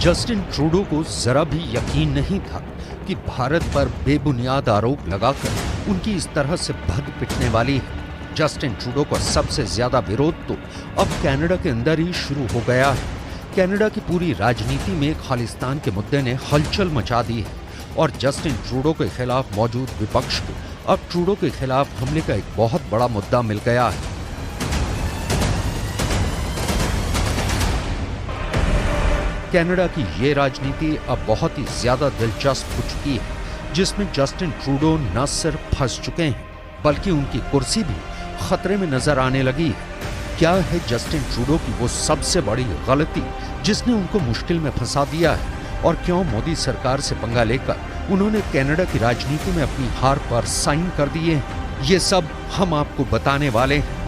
Justin Trudeau को जरा भी यकीन नहीं था कि भारत पर बेबुनियाद आरोप लगाकर उनकी इस तरह से भग पिटने वाली है। जस्टिन ट्रूडो का सबसे ज्यादा विरोध तो अब कनाडा के अंदर ही शुरू हो गया है। कनाडा की पूरी राजनीति में खालिस्तान के मुद्दे ने हलचल मचा दी है और जस्टिन ट्रूडो के खिलाफ मौजूद विपक्ष को अब ट्रूडो के खिलाफ हमले का एक बहुत बड़ा मुद्दा मिल गया है। कनाडा की ये राजनीति अब बहुत ही ज्यादा दिलचस्प हो चुकी है, जिसमें जस्टिन ट्रूडो न सिर्फ फंस चुके हैं बल्कि उनकी कुर्सी भी खतरे में नजर आने लगी है। क्या है जस्टिन ट्रूडो की वो सबसे बड़ी गलती जिसने उनको मुश्किल में फंसा दिया है, और क्यों मोदी सरकार से पंगा लेकर उन्होंने कनाडा की राजनीति में अपनी हार पर साइन कर दिए हैं, ये सब हम आपको बताने वाले हैं।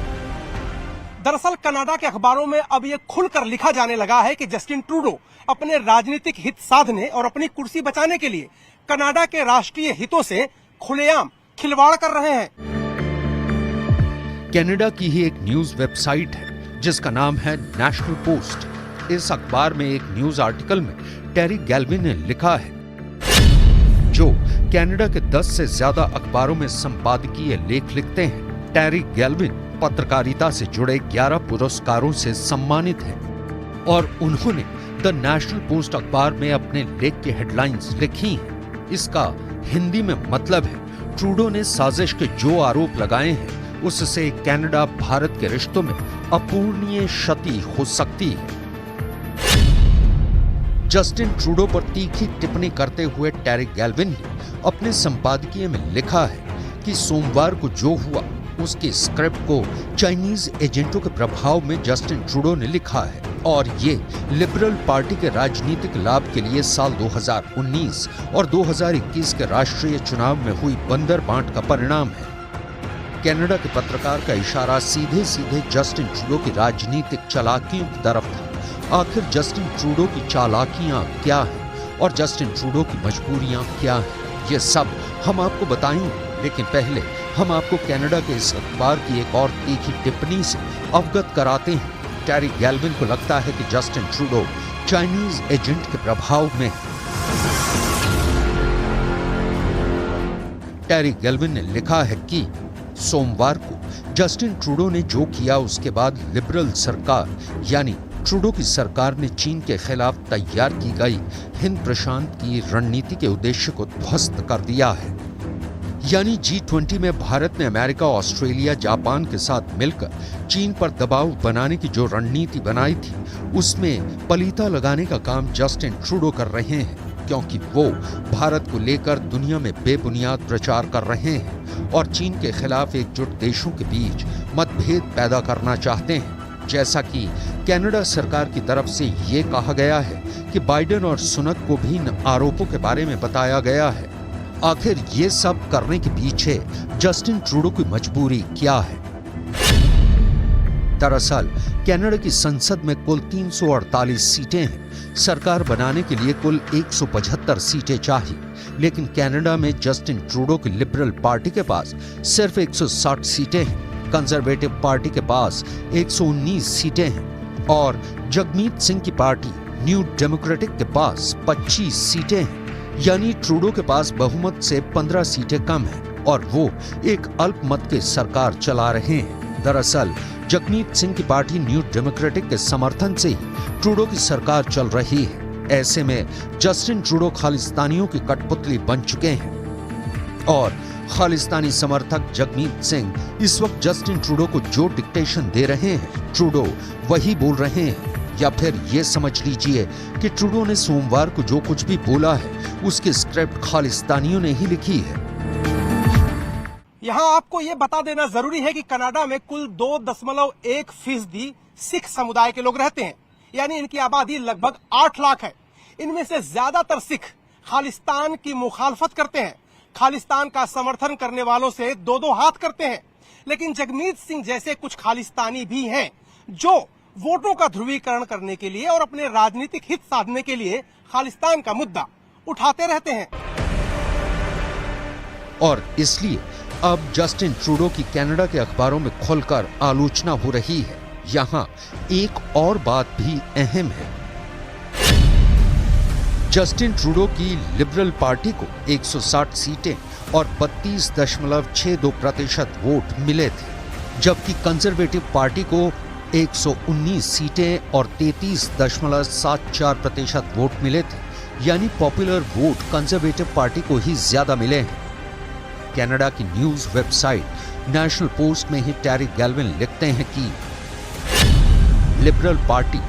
दरअसल कनाडा के अखबारों में अब ये खुलकर लिखा जाने लगा है कि जस्टिन ट्रूडो अपने राजनीतिक हित साधने और अपनी कुर्सी बचाने के लिए कनाडा के राष्ट्रीय हितों से खुलेआम खिलवाड़ कर रहे हैं। कनाडा की ही एक न्यूज वेबसाइट है जिसका नाम है नेशनल पोस्ट। इस अखबार में एक न्यूज आर्टिकल में टेरी गैल्विन ने लिखा है, जो कनाडा के 10 से ज्यादा अखबारों में संपादकीय लेख लिखते हैं। टेरी गैल्विन पत्रकारिता से जुड़े 11 पुरस्कारों से सम्मानित हैं और उन्होंने द नेशनल पोस्ट अखबार में अपने लेख की हेडलाइंस लिखी हैं। इसका हिंदी में मतलब है, ट्रूडो ने साजिश के जो आरोप लगाए हैं उससे कनाडा भारत के रिश्तों में अपूरणीय क्षति हो सकती है। जस्टिन ट्रूडो पर तीखी टिप्पणी करते हुए टेरी गैल्विन ने अपने संपादकीय में लिखा है कि सोमवार को जो हुआ उसकी स्क्रिप्ट को चाइनीज एजेंटों के प्रभाव में जस्टिन ट्रूडो ने लिखा है और ये लिबरल पार्टी के राजनीतिक लाभ के लिए साल 2019 और 2021 के राष्ट्रीय चुनाव में हुई बंदर बांट का परिणाम है। कनाडा के पत्रकार का इशारा सीधे सीधे जस्टिन ट्रूडो की राजनीतिक चालाकियों की तरफ था। आखिर जस्टिन ट्रूडो की चालाकियां क्या हैं और जस्टिन ट्रूडो की मजबूरियां क्या हैं, ये सब हम आपको बताएंगे, लेकिन पहले हम आपको कनाडा के इस अखबार की एक और तीखी टिप्पणी से अवगत कराते हैं। टेरी गैल्विन को लगता है कि जस्टिन ट्रूडो चाइनीज एजेंट के प्रभाव में है। टेरी गैल्विन ने लिखा है कि सोमवार को जस्टिन ट्रूडो ने जो किया उसके बाद लिबरल सरकार यानी ट्रूडो की सरकार ने चीन के खिलाफ तैयार की गई हिंद प्रशांत की रणनीति के उद्देश्य को ध्वस्त कर दिया है। यानी G20 में भारत ने अमेरिका, ऑस्ट्रेलिया, जापान के साथ मिलकर चीन पर दबाव बनाने की जो रणनीति बनाई थी उसमें पलीता लगाने का काम जस्टिन ट्रूडो कर रहे हैं, क्योंकि वो भारत को लेकर दुनिया में बेबुनियाद प्रचार कर रहे हैं और चीन के खिलाफ एकजुट देशों के बीच मतभेद पैदा करना चाहते हैं। जैसा कि कनाडा सरकार की तरफ से ये कहा गया है कि बाइडेन और सुनक को भी इन आरोपों के बारे में बताया गया है। आखिर ये सब करने के पीछे जस्टिन ट्रूडो की मजबूरी क्या है? दरअसल कनाडा की संसद में कुल 348 सीटें हैं। सरकार बनाने के लिए कुल 175 सीटें चाहिए, लेकिन कनाडा में जस्टिन ट्रूडो की लिबरल पार्टी के पास सिर्फ 160 सीटें हैं, कंजर्वेटिव पार्टी के पास 119 सीटें हैं और जगमीत सिंह की पार्टी न्यू डेमोक्रेटिक के पास 25 सीटें हैं। यानी ट्रूडो के पास बहुमत से 15 सीटें कम हैं और वो एक अल्पमत की सरकार चला रहे हैं। दरअसल जगमीत सिंह की पार्टी न्यू डेमोक्रेटिक के समर्थन से ही ट्रूडो की सरकार चल रही है। ऐसे में जस्टिन ट्रूडो खालिस्तानियों की कठपुतली बन चुके हैं और खालिस्तानी समर्थक जगमीत सिंह इस वक्त जस्टिन ट्रूडो को जो डिक्टेशन दे रहे हैं ट्रूडो वही बोल रहे हैं, या फिर ये समझ लीजिए कि ट्रूडो ने सोमवार को जो कुछ भी बोला है उसकी स्क्रिप्ट खालिस्तानियों ने ही लिखी है। यहाँ आपको ये बता देना जरूरी है कि कनाडा में कुल 2.1% सिख समुदाय के लोग रहते हैं, यानी इनकी आबादी लगभग 8 लाख है। इनमें से ज्यादातर सिख खालिस्तान की मुखालफत करते हैं, खालिस्तान का समर्थन करने वालों से दो हाथ करते हैं। लेकिन जगमीत सिंह जैसे कुछ खालिस्तानी भी हैं जो वोटों का ध्रुवीकरण करने के लिए और अपने राजनीतिक हित साधने के लिए खालिस्तान का मुद्दा उठाते रहते हैं। और इसलिए अब जस्टिन ट्रूडो की कनाडा के अखबारों में खुलकर आलोचना हो रही है। यहाँ एक और बात भी अहम है। जस्टिन ट्रूडो की लिबरल पार्टी को 160 सीटें और 32.62% वोट मिले थे, जबकि कंजर्वेटिव पार्टी को 119 सीटें और 33.74% वोट मिले थे, यानी पॉपुलर वोट कंजर्वेटिव पार्टी को ही ज्यादा मिले हैं। कनाडा की न्यूज वेबसाइट नेशनल पोस्ट में ही टेरी गैल्विन लिखते हैं कि लिबरल पार्टी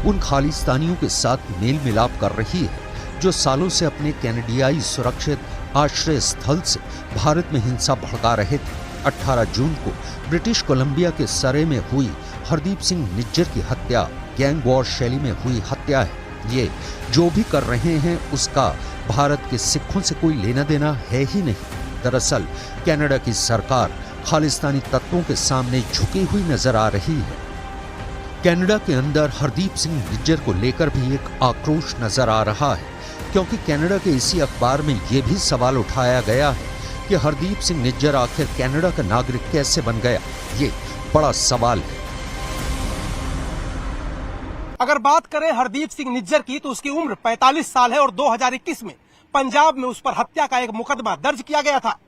उन खालिस्तानियों के साथ मेल मिलाप कर रही है जो सालों से अपने कैनेडियाई सुरक्षित आश्रय स्थल से भारत में हिंसा भड़का रहे थे। 18 जून को ब्रिटिश कोलंबिया के सरे में हुई हरदीप सिंह निज्जर की हत्या गैंग वॉर शैली में हुई हत्या है। ये जो भी कर रहे हैं उसका भारत के सिखों से कोई लेना देना है ही नहीं। दरअसल कनाडा की सरकार खालिस्तानी तत्वों के सामने झुकी हुई नजर आ रही है। कनाडा के अंदर हरदीप सिंह निज्जर को लेकर भी एक आक्रोश नजर आ रहा है, क्योंकि कनाडा के इसी अखबार में यह भी सवाल उठाया गया है कि हरदीप सिंह निज्जर आखिर कनाडा का नागरिक कैसे बन गया। ये बड़ा सवाल है। अगर बात करें हरदीप सिंह निज्जर की तो उसकी उम्र 45 साल है और 2021 में पंजाब में उस पर हत्या का एक मुकदमा दर्ज किया गया था।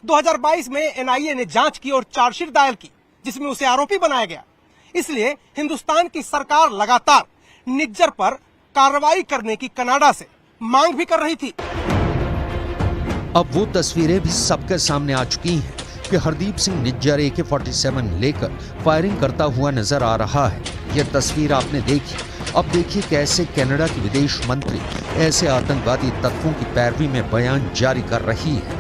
2022 में एनआईए ने जांच की और चार्जशीट दायर की, जिसमें उसे आरोपी बनाया गया। इसलिए हिंदुस्तान की सरकार लगातार निज्जर पर कार्रवाई करने की कनाडा से मांग भी कर रही थी। अब वो तस्वीरें भी सबके सामने आ चुकी हैं कि हरदीप सिंह निज्जर AK-47 लेकर फायरिंग करता हुआ नजर आ रहा है। यह तस्वीर आपने देखी। अब देखिए कैसे कनाडा की विदेश मंत्री ऐसे आतंकवादी तत्वों की पैरवी में बयान जारी कर रही है।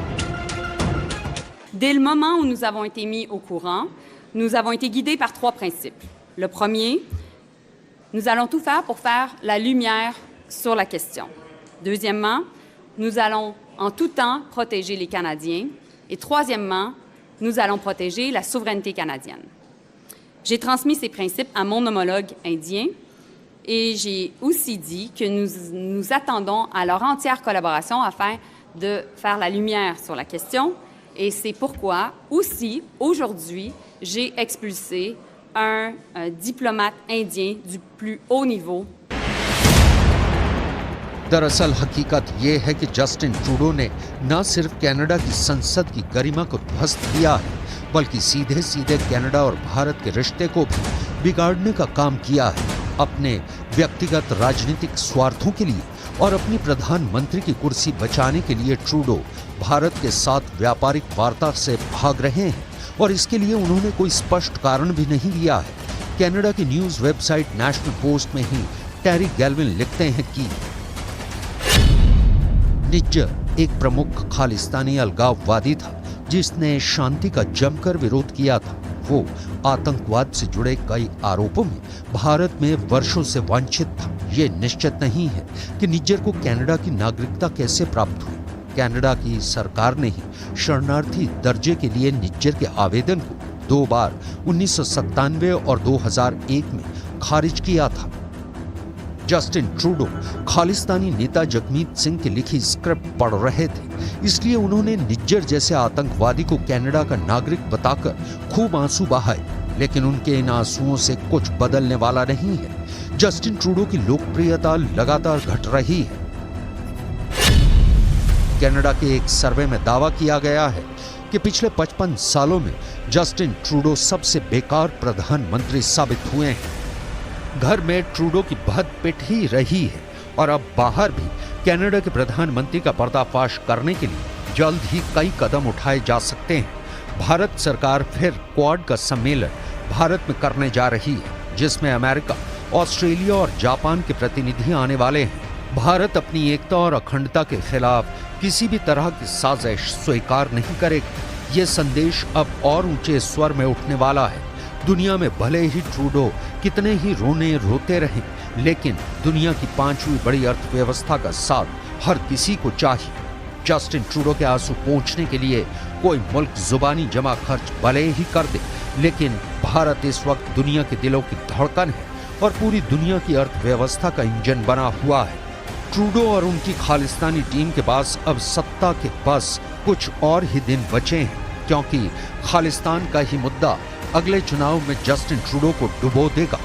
Dès le moment où nous avons été mis au courant, nous avons été guidés par 3 principes. Le premier, nous allons tout faire pour faire la lumière sur la question. Deuxièmement, nous allons en tout temps protéger les Canadiens. Et troisièmement, nous allons protéger la souveraineté canadienne. J'ai transmis ces principes à mon homologue indien et j'ai aussi dit que nous attendons à leur entière collaboration afin de faire la lumière sur la question. Et c'est pourquoi aussi, aujourd'hui, j'ai expulsé un diplomate indien du plus haut niveau. दरअसल हकीकत ये है कि Justin Trudeau ने न सिर्फ Canada की संसद की गरिमा को ध्वस्त किया है, बल्कि सीधे सीधे कनाडा और भारत के रिश्ते को भी बिगाड़ने का काम किया है। अपने व्यक्तिगत राजनीतिक स्वार्थों के लिए और अपनी प्रधानमंत्री की कुर्सी बचाने के लिए ट्रूडो भारत के साथ व्यापारिक वार्ता से भाग रहे हैं और इसके लिए उन्होंने कोई स्पष्ट कारण भी नहीं दिया है। कनाडा की न्यूज वेबसाइट नेशनल पोस्ट में ही टेरी गैल्विन लिखते हैं कि निज्जर एक प्रमुख खालिस्तानी अलगाववादी था जिसने शांति का जमकर विरोध किया था। वो आतंकवाद से जुड़े कई आरोपों में भारत में वर्षों से वांछित था। ये निश्चित नहीं है कि निज्जर को कनाडा की नागरिकता कैसे प्राप्त हुई। कनाडा की सरकार ने ही शरणार्थी दर्जे के लिए निज्जर के आवेदन को 2 बार 1997 और 2001 में खारिज किया था। जस्टिन ट्रूडो खालिस्तानी नेता जगमीत सिंह की लिखी स्क्रिप्ट पढ़ रहे थे, इसलिए उन्होंने निज्जर जैसे आतंकवादी को कनाडा का नागरिक बताकर खूब आंसू बहाए, लेकिन उनके इन आंसुओं से कुछ बदलने वाला नहीं है। जस्टिन ट्रूडो की लोकप्रियता लगातार घट रही है। कनाडा के एक सर्वे में दावा किया गया है कि पिछले 55 सालों में जस्टिन ट्रूडो सबसे बेकार प्रधानमंत्री साबित हुए हैं। घर में ट्रूडो की बहुत पिट ही रही है और अब बाहर भी कनाडा के प्रधानमंत्री का पर्दाफाश करने के लिए जल्द ही कई कदम उठाए जा सकते हैं। भारत सरकार फिर क्वाड का सम्मेलन भारत में करने जा रही है, जिसमें अमेरिका, ऑस्ट्रेलिया और जापान के प्रतिनिधि आने वाले हैं। भारत अपनी एकता और अखंडता के खिलाफ किसी भी तरह की साजिश स्वीकार नहीं करेगा। ये संदेश अब और ऊंचे स्वर में उठने वाला है। दुनिया में भले ही ट्रूडो कितने ही रोते रहें, लेकिन दुनिया की 5वीं बड़ी अर्थव्यवस्था का साथ हर किसी को चाहिए। जस्टिन ट्रूडो के आंसू पोंछने के लिए कोई मुल्क जुबानी जमा खर्च भले ही कर दे, लेकिन भारत इस वक्त दुनिया के दिलों की धड़कन है और पूरी दुनिया की अर्थव्यवस्था का इंजन बना हुआ है। ट्रूडो और उनकी खालिस्तानी टीम के पास अब सत्ता के बस कुछ और ही दिन बचे हैं, क्योंकि खालिस्तान का ही मुद्दा अगले चुनाव में जस्टिन ट्रूडो को डुबो देगा।